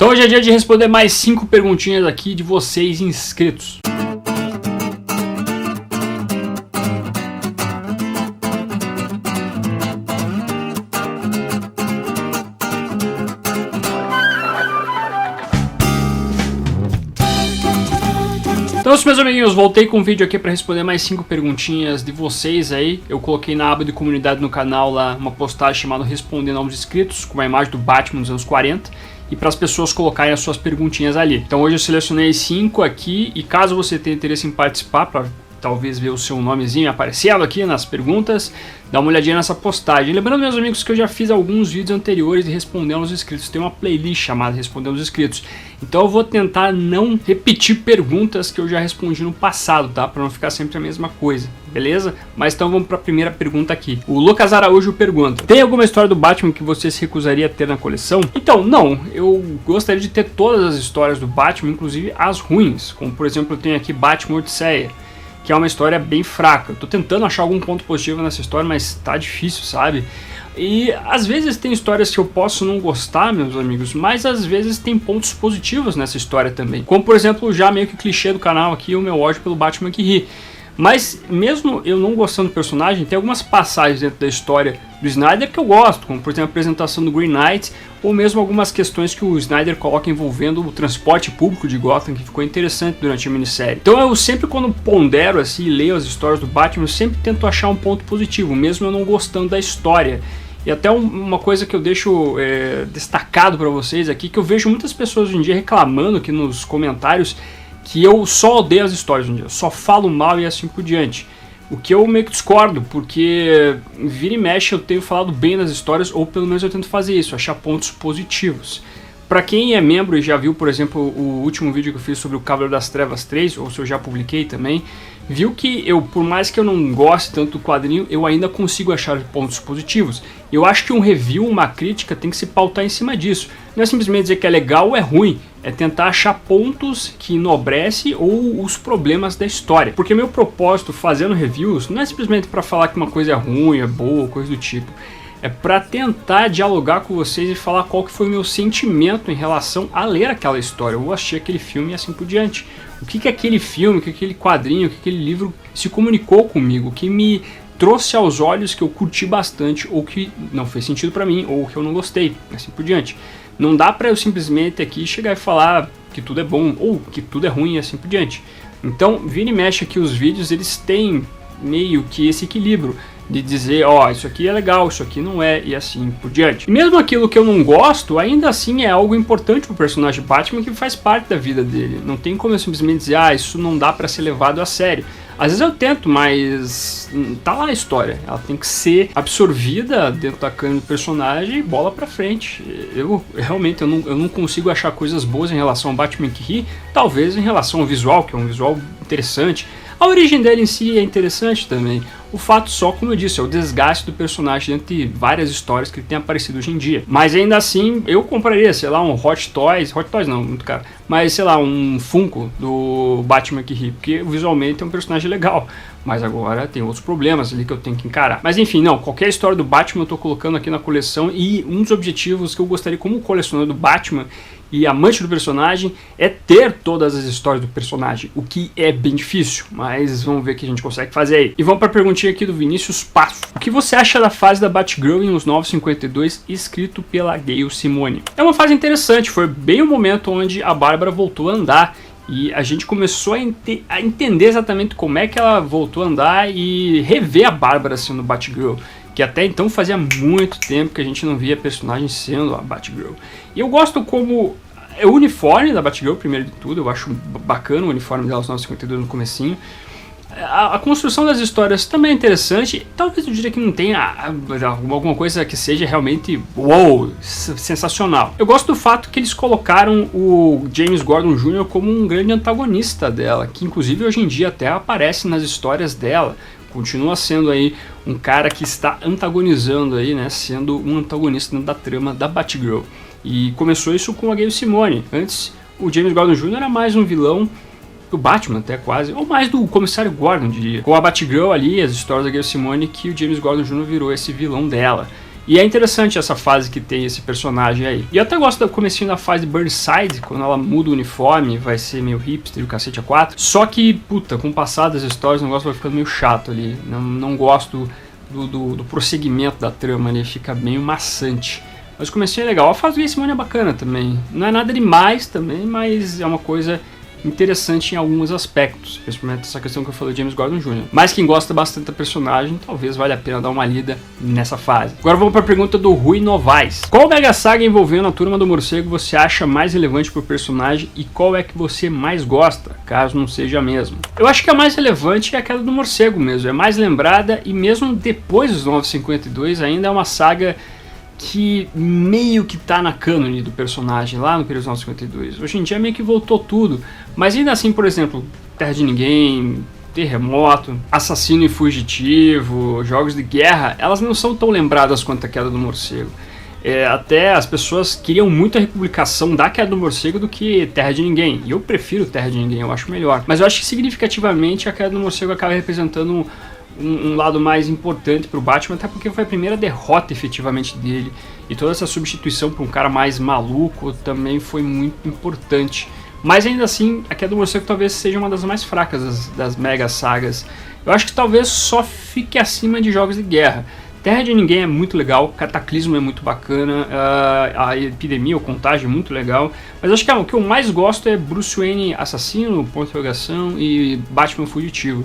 hoje é dia de responder mais 5 perguntinhas aqui de vocês inscritos. Então, meus amiguinhos, voltei com um vídeo aqui para responder mais 5 perguntinhas de vocês aí. Eu coloquei na aba de comunidade no canal lá uma postagem chamada Respondendo aos Inscritos, com uma imagem do Batman dos anos 40, e para as pessoas colocarem as suas perguntinhas ali. Então hoje eu selecionei 5 aqui, e caso você tenha interesse em participar, para talvez ver o seu nomezinho aparecendo aqui nas perguntas, dá uma olhadinha nessa postagem. Lembrando, meus amigos, que eu já fiz alguns vídeos anteriores de Respondendo aos Inscritos. Tem uma playlist chamada Respondendo aos Inscritos. Então eu vou tentar não repetir perguntas que eu já respondi no passado, tá? Para não ficar sempre a mesma coisa, beleza? Mas então vamos para a primeira pergunta aqui. O Lucas Araújo pergunta: tem alguma história do Batman que você se recusaria a ter na coleção? Então, não. Eu gostaria de ter todas as histórias do Batman, inclusive as ruins. Como, por exemplo, eu tenho aqui Batman Odisseia, que é uma história bem fraca. Eu tô tentando achar algum ponto positivo nessa história, mas tá difícil, sabe? E às vezes tem histórias que eu posso não gostar, meus amigos, mas às vezes tem pontos positivos nessa história também. Como, por exemplo, já meio que clichê do canal aqui, o meu ódio pelo Batman que ri. Mas mesmo eu não gostando do personagem, tem algumas passagens dentro da história do Snyder que eu gosto, como por exemplo a apresentação do Green Knight, ou mesmo algumas questões que o Snyder coloca envolvendo o transporte público de Gotham, que ficou interessante durante a minissérie. Então eu sempre, quando pondero assim e leio as histórias do Batman, eu sempre tento achar um ponto positivo, mesmo eu não gostando da história. E até uma coisa que eu deixo destacado para vocês aqui, que eu vejo muitas pessoas hoje em dia reclamando aqui nos comentários, que eu só odeio as histórias hoje em dia, eu só falo mal e assim por diante. O que eu meio que discordo, porque vira e mexe eu tenho falado bem das histórias, ou pelo menos eu tento fazer isso, achar pontos positivos. Pra quem é membro e já viu, por exemplo, o último vídeo que eu fiz sobre o Cavaleiro das Trevas 3, ou se eu já publiquei também, viu que eu, por mais que eu não goste tanto do quadrinho, eu ainda consigo achar pontos positivos. Eu acho que um review, uma crítica, tem que se pautar em cima disso. Não é simplesmente dizer que é legal ou é ruim, é tentar achar pontos que enobrece ou os problemas da história. Porque meu propósito fazendo reviews não é simplesmente para falar que uma coisa é ruim, é boa, coisa do tipo. É para tentar dialogar com vocês e falar qual que foi o meu sentimento em relação a ler aquela história, ou assistir aquele filme e assim por diante. O que aquele filme, o que aquele quadrinho, o que aquele livro se comunicou comigo, o que me trouxe aos olhos, que eu curti bastante, ou que não fez sentido para mim, ou que eu não gostei, assim por diante. Não dá para eu simplesmente aqui chegar e falar que tudo é bom, ou que tudo é ruim e assim por diante. Então, vira e mexe aqui os vídeos, eles têm meio que esse equilíbrio de dizer, ó, isso aqui é legal, isso aqui não é, e assim por diante. E mesmo aquilo que eu não gosto, ainda assim é algo importante pro personagem Batman, que faz parte da vida dele. Não tem como eu simplesmente dizer, ah, isso não dá pra ser levado a sério. Às vezes eu tento, mas tá lá a história. Ela tem que ser absorvida dentro da câmera do personagem e bola pra frente. Eu realmente eu não consigo achar coisas boas em relação ao Batman que ri, talvez em relação ao visual, que é um visual interessante. A origem dele em si é interessante também. O fato só, como eu disse, é o desgaste do personagem dentro de várias histórias que ele tem aparecido hoje em dia. Mas ainda assim, eu compraria, sei lá, um Hot Toys não, muito caro, mas sei lá, um Funko do Batman que ri, porque visualmente é um personagem legal. Mas agora tem outros problemas ali que eu tenho que encarar. Mas enfim, não, qualquer história do Batman eu tô colocando aqui na coleção, e um dos objetivos que eu gostaria como colecionador do Batman e amante do personagem é ter todas as histórias do personagem, o que é bem difícil, mas vamos ver o que a gente consegue fazer aí. E vamos para a perguntinha aqui do Vinícius Passo. O que você acha da fase da Batgirl em Os 952, escrito pela Gayle Simone? É uma fase interessante, foi bem o momento onde a Bárbara voltou a andar, e a gente começou a entender exatamente como é que ela voltou a andar e rever a Bárbara sendo Batgirl, que até então fazia muito tempo que a gente não via personagem sendo a Batgirl. E eu gosto como é o uniforme da Batgirl, primeiro de tudo, eu acho bacana o uniforme dela, os 952 no comecinho. A construção das histórias também é interessante. Talvez eu diria que não tenha alguma coisa que seja realmente wow, sensacional. Eu gosto do fato que eles colocaram o James Gordon Jr. como um grande antagonista dela, que inclusive hoje em dia até aparece nas histórias dela. Continua sendo aí um cara que está antagonizando aí, né, sendo um antagonista dentro da trama da Batgirl. E começou isso com a Gayle Simone. Antes, o James Gordon Jr. era mais um vilão do Batman até quase, ou mais do Comissário Gordon, diria. Com a Batgirl ali, as histórias da Gayle Simone, que o James Gordon Jr. virou esse vilão dela. E é interessante essa fase que tem esse personagem aí. E eu até gosto do comecinho da fase de Burnside, quando ela muda o uniforme, vai ser meio hipster e o cacete A4. Só que, puta, com o passar das histórias o negócio vai ficando meio chato ali. Não gosto do prosseguimento da trama ali, fica meio maçante. Mas o comecinho é legal. A fase do Simone é bacana também. Não é nada demais também, mas é uma coisa interessante em alguns aspectos, principalmente essa questão que eu falei de James Gordon Jr. Mas quem gosta bastante da personagem, talvez valha a pena dar uma lida nessa fase. Agora vamos para a pergunta do Rui Novaes. Qual mega saga envolvendo a Turma do Morcego você acha mais relevante para o personagem e qual é que você mais gosta, caso não seja a mesma? Eu acho que a mais relevante é aquela do Morcego mesmo, é mais lembrada e mesmo depois dos 952 ainda é uma saga que meio que tá na cânone do personagem lá no período 952. Hoje em dia meio que voltou tudo, mas ainda assim, por exemplo, Terra de Ninguém, Terremoto, Assassino e Fugitivo, Jogos de Guerra, elas não são tão lembradas quanto a Queda do Morcego. Até as pessoas queriam muito a republicação da Queda do Morcego do que Terra de Ninguém, e eu prefiro Terra de Ninguém, eu acho melhor. Mas eu acho que significativamente a Queda do Morcego acaba representando um lado mais importante para o Batman, até porque foi a primeira derrota efetivamente dele, e toda essa substituição para um cara mais maluco também foi muito importante. Mas ainda assim, a Queda do Morcego talvez seja uma das mais fracas das mega sagas. Eu acho que talvez só fique acima de Jogos de Guerra. Terra de Ninguém é muito legal, Cataclismo é muito bacana, a Epidemia ou Contágio é muito legal, mas acho que o que eu mais gosto é Bruce Wayne Assassino, ponto de interrogação, e Batman Fugitivo.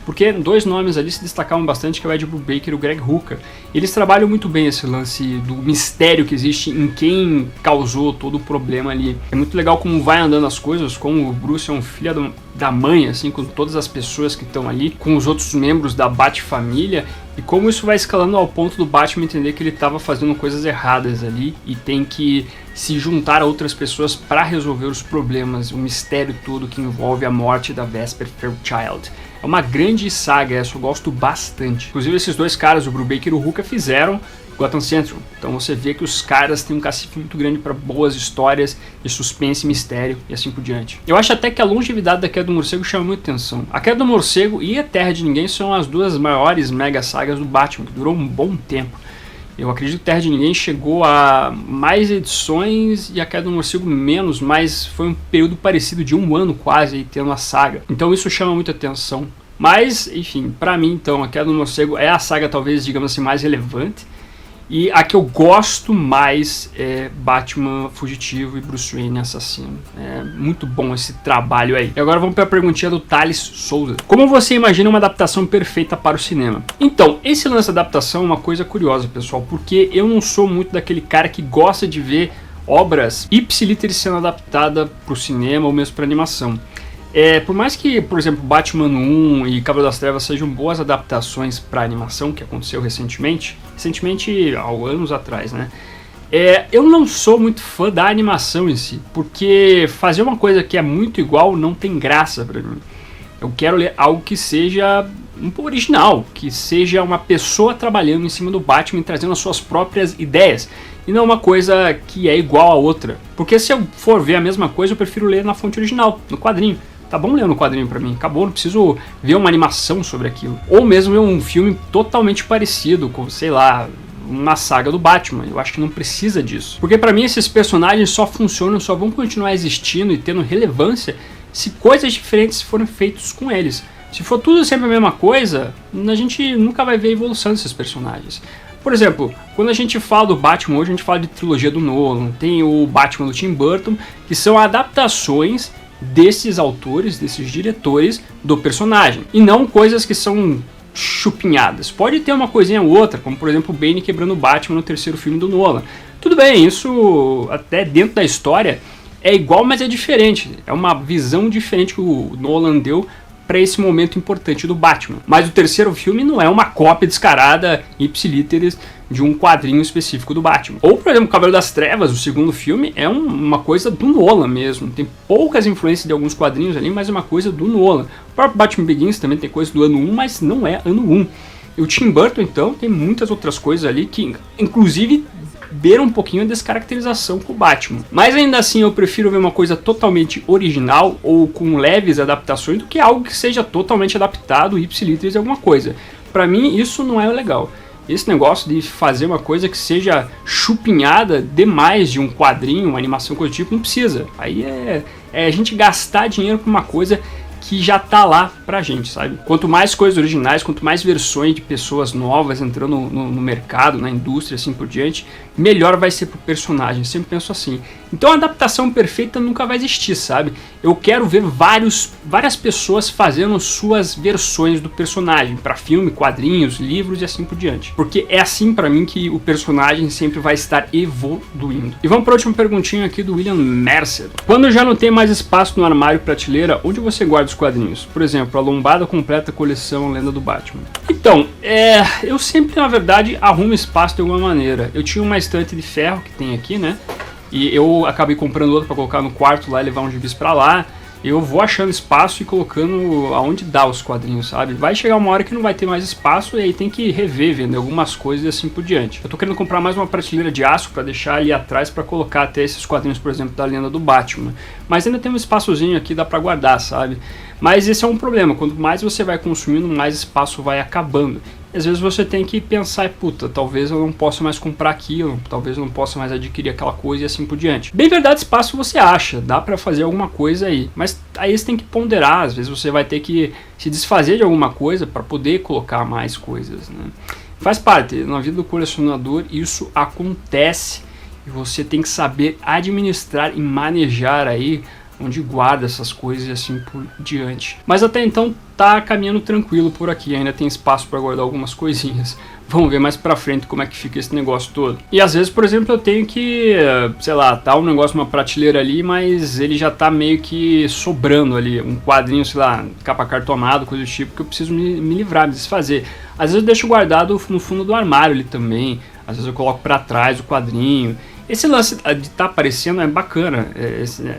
Porque dois nomes ali se destacavam bastante, que é o Ed Brubaker e o Greg Rucka. Eles trabalham muito bem esse lance do mistério que existe em quem causou todo o problema ali. É muito legal como vai andando as coisas, como o Bruce é um filho da mãe, assim, com todas as pessoas que estão ali, com os outros membros da Bat-família, e como isso vai escalando ao ponto do Batman entender que ele estava fazendo coisas erradas ali e tem que se juntar a outras pessoas para resolver os problemas, o mistério todo que envolve a morte da Vesper Fairchild. É uma grande saga essa, eu gosto bastante. Inclusive esses dois caras, o Brubaker e o Rucka, fizeram Gotham Central. Então você vê que os caras têm um cacife muito grande para boas histórias de suspense, mistério e assim por diante. Eu acho até que a longevidade da Queda do Morcego chama muita atenção. A Queda do Morcego e a Terra de Ninguém são as duas maiores mega sagas do Batman, que durou um bom tempo. Eu acredito que Terra de Ninguém chegou a mais edições e a Queda do Morcego menos, mas foi um período parecido de um ano quase aí tendo a saga. Então isso chama muita atenção. Mas, enfim, pra mim então, a Queda do Morcego é a saga talvez, digamos assim, mais relevante. E a que eu gosto mais é Batman Fugitivo e Bruce Wayne Assassino. É muito bom esse trabalho aí. E agora vamos para a perguntinha do Thales Souza. Como você imagina uma adaptação perfeita para o cinema? Então, esse lance da adaptação é uma coisa curiosa, pessoal, porque eu não sou muito daquele cara que gosta de ver obras ipsiliteris sendo adaptada para o cinema ou mesmo para animação. Por mais que, por exemplo, Batman 1 e Cavaleiro das Trevas sejam boas adaptações para animação, que aconteceu recentemente há anos atrás, né? Eu não sou muito fã da animação em si, porque fazer uma coisa que é muito igual não tem graça para mim. Eu quero ler algo que seja um pouco original, que seja uma pessoa trabalhando em cima do Batman e trazendo as suas próprias ideias, e não uma coisa que é igual a outra. Porque se eu for ver a mesma coisa, eu prefiro ler na fonte original, no quadrinho. Tá bom ler no quadrinho pra mim, acabou, não preciso ver uma animação sobre aquilo. Ou mesmo ver um filme totalmente parecido, com, sei lá, uma saga do Batman. Eu acho que não precisa disso. Porque pra mim esses personagens só funcionam, só vão continuar existindo e tendo relevância se coisas diferentes forem feitas com eles. Se for tudo sempre a mesma coisa, a gente nunca vai ver a evolução desses personagens. Por exemplo, quando a gente fala do Batman hoje, a gente fala de trilogia do Nolan, tem o Batman do Tim Burton, que são adaptações desses autores, desses diretores do personagem, e não coisas que são chupinhadas. Pode ter uma coisinha ou outra, como por exemplo o Bane quebrando o Batman no terceiro filme do Nolan. Tudo bem, isso até dentro da história é igual, mas é diferente. É uma visão diferente que o Nolan deu para esse momento importante do Batman. Mas o terceiro filme não é uma cópia descarada, ipsiliteris, de um quadrinho específico do Batman. Ou, por exemplo, Cavaleiro das Trevas, o segundo filme, é uma coisa do Nolan mesmo. Tem poucas influências de alguns quadrinhos ali, mas é uma coisa do Nolan. O próprio Batman Begins também tem coisa do ano 1, mas não é ano 1. E o Tim Burton, então, tem muitas outras coisas ali que, inclusive, beira um pouquinho a descaracterização com o Batman. Mas ainda assim eu prefiro ver uma coisa totalmente original ou com leves adaptações do que algo que seja totalmente adaptado ipsiliteris de alguma coisa. Pra mim isso não é legal. esse negócio de fazer uma coisa que seja chupinhada demais de um quadrinho, uma animação, coisa do tipo, não precisa. Aí é a gente gastar dinheiro pra uma coisa que já tá lá pra gente, sabe? Quanto mais coisas originais, quanto mais versões de pessoas novas entrando no mercado, na indústria, assim por diante, melhor vai ser pro personagem. Eu sempre penso assim. Então a adaptação perfeita nunca vai existir, sabe? Eu quero ver várias pessoas fazendo suas versões do personagem, pra filme, quadrinhos, livros e assim por diante. Porque é assim pra mim que o personagem sempre vai estar evoluindo. E vamos pra última perguntinha aqui do William Mercer. Quando já não tem mais espaço no armário prateleira, onde você guarda os quadrinhos? Por exemplo, a lombada completa coleção Lenda do Batman. Então, eu sempre, na verdade, arrumo espaço de alguma maneira. Eu tinha uma estante de ferro que tem aqui, né? E eu acabei comprando outra para colocar no quarto lá e levar uns gibis para lá. Eu vou achando espaço e colocando aonde dá os quadrinhos, sabe? Vai chegar uma hora que não vai ter mais espaço e aí tem que rever, vender algumas coisas e assim por diante. Eu tô querendo comprar mais uma prateleira de aço para deixar ali atrás para colocar até esses quadrinhos, por exemplo, da Lenda do Batman. Mas ainda tem um espaçozinho aqui, dá para guardar, sabe? Mas esse é um problema, quanto mais você vai consumindo, mais espaço vai acabando. E às vezes você tem que pensar, puta, talvez eu não possa mais comprar aquilo, talvez eu não possa mais adquirir aquela coisa e assim por diante. Bem verdade, espaço você acha, dá pra fazer alguma coisa aí, mas aí você tem que ponderar, às vezes você vai ter que se desfazer de alguma coisa para poder colocar mais coisas, né? Faz parte, na vida do colecionador isso acontece e você tem que saber administrar e manejar aí onde guarda essas coisas e assim por diante. Mas até então tá caminhando tranquilo por aqui, ainda tem espaço para guardar algumas coisinhas. Vamos ver mais pra frente como é que fica esse negócio todo. E às vezes, por exemplo, eu tenho que, sei lá, tá um negócio numa prateleira ali, mas ele já tá meio que sobrando ali, um quadrinho, sei lá, capa cartonado, coisa do tipo, que eu preciso me livrar, me desfazer. Às vezes eu deixo guardado no fundo do armário ali também, às vezes eu coloco pra trás o quadrinho. Esse lance de estar aparecendo é bacana,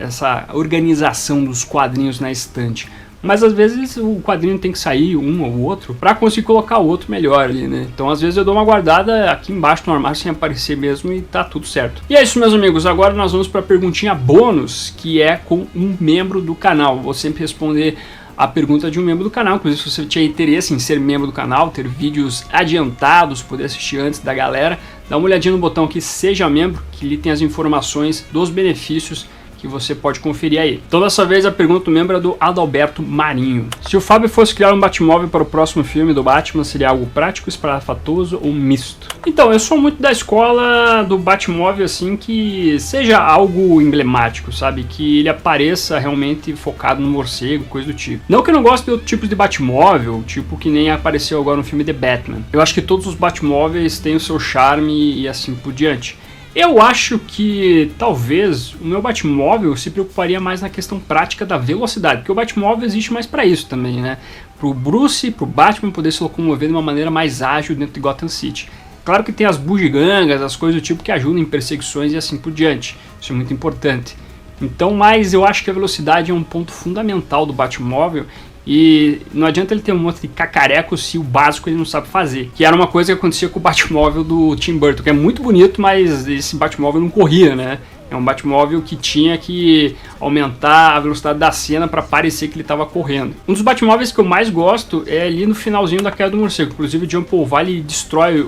essa organização dos quadrinhos na estante. Mas às vezes o quadrinho tem que sair um ou outro para conseguir colocar o outro melhor ali, né? Então às vezes eu dou uma guardada aqui embaixo no armário sem aparecer mesmo e tá tudo certo. E é isso, meus amigos, agora nós vamos para a perguntinha bônus, que é com um membro do canal. Vou sempre responder a pergunta de um membro do canal, inclusive se você tinha interesse em ser membro do canal, ter vídeos adiantados, poder assistir antes da galera, dá uma olhadinha no botão aqui, seja membro, que ali tem as informações dos benefícios que você pode conferir aí. Então dessa vez a pergunta do membro é do Adalberto Marinho. Se o Fábio fosse criar um Batmóvel para o próximo filme do Batman, seria algo prático, espalhafatoso ou misto? Então, eu sou muito da escola do Batmóvel, assim, que seja algo emblemático, sabe? Que ele apareça realmente focado no morcego, coisa do tipo. Não que eu não goste de outros tipos de Batmóvel, tipo que nem apareceu agora no filme The Batman. Eu acho que todos os Batmóveis têm o seu charme e assim por diante. Eu acho que talvez o meu Batmóvel se preocuparia mais na questão prática da velocidade, porque o Batmóvel existe mais para isso também, né? Pro Bruce, pro Batman poder se locomover de uma maneira mais ágil dentro de Gotham City. Claro que tem as bugigangas, as coisas do tipo que ajudam em perseguições e assim por diante. Isso é muito importante. Então, mas eu acho que a velocidade é um ponto fundamental do Batmóvel. E não adianta ele ter um monte de cacareco se o básico ele não sabe fazer. Que era uma coisa que acontecia com o Batmóvel do Tim Burton, que é muito bonito, mas esse Batmóvel não corria, né? É um Batmóvel que tinha que aumentar a velocidade da cena para parecer que ele estava correndo. Um dos Batmóveis que eu mais gosto é ali no finalzinho da Queda do Morcego. Inclusive o John Paul Valley destrói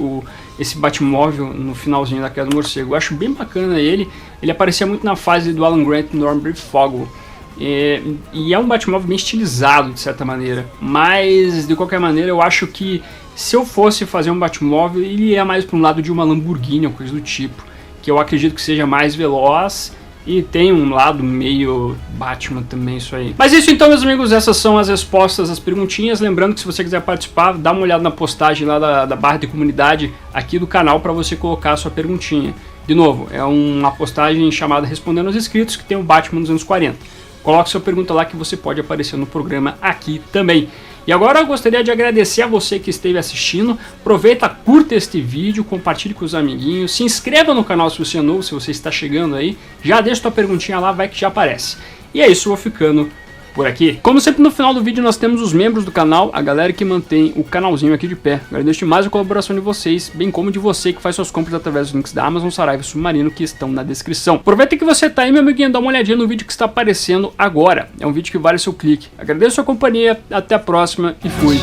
esse Batmóvel no finalzinho da Queda do Morcego. Eu acho bem bacana ele. Ele aparecia muito na fase do Alan Grant e Norman Briggs-Fogel. E é um Batmóvel bem estilizado de certa maneira, mas de qualquer maneira eu acho que se eu fosse fazer um Batmóvel ele ia mais para um lado de uma Lamborghini ou coisa do tipo, que eu acredito que seja mais veloz e tem um lado meio Batman também isso aí. Mas isso então, meus amigos, essas são as respostas às perguntinhas. Lembrando que se você quiser participar, dá uma olhada na postagem lá da barra de comunidade aqui do canal para você colocar a sua perguntinha. De novo, é uma postagem chamada Respondendo aos Inscritos, que tem o Batman dos anos 40. Coloque sua pergunta lá que você pode aparecer no programa aqui também. E agora eu gostaria de agradecer a você que esteve assistindo. Aproveita, curta este vídeo, compartilhe com os amiguinhos, se inscreva no canal se você é novo, se você está chegando aí. Já deixa sua perguntinha lá, vai que já aparece. E é isso, eu vou ficando por aqui. Como sempre, no final do vídeo nós temos os membros do canal, a galera que mantém o canalzinho aqui de pé. Agradeço demais a colaboração de vocês, bem como de você que faz suas compras através dos links da Amazon, Saraiva e Submarino que estão na descrição. Aproveita que você tá aí, meu amiguinho, dá uma olhadinha no vídeo que está aparecendo agora. É um vídeo que vale o seu clique. Agradeço a sua companhia, até a próxima e fui!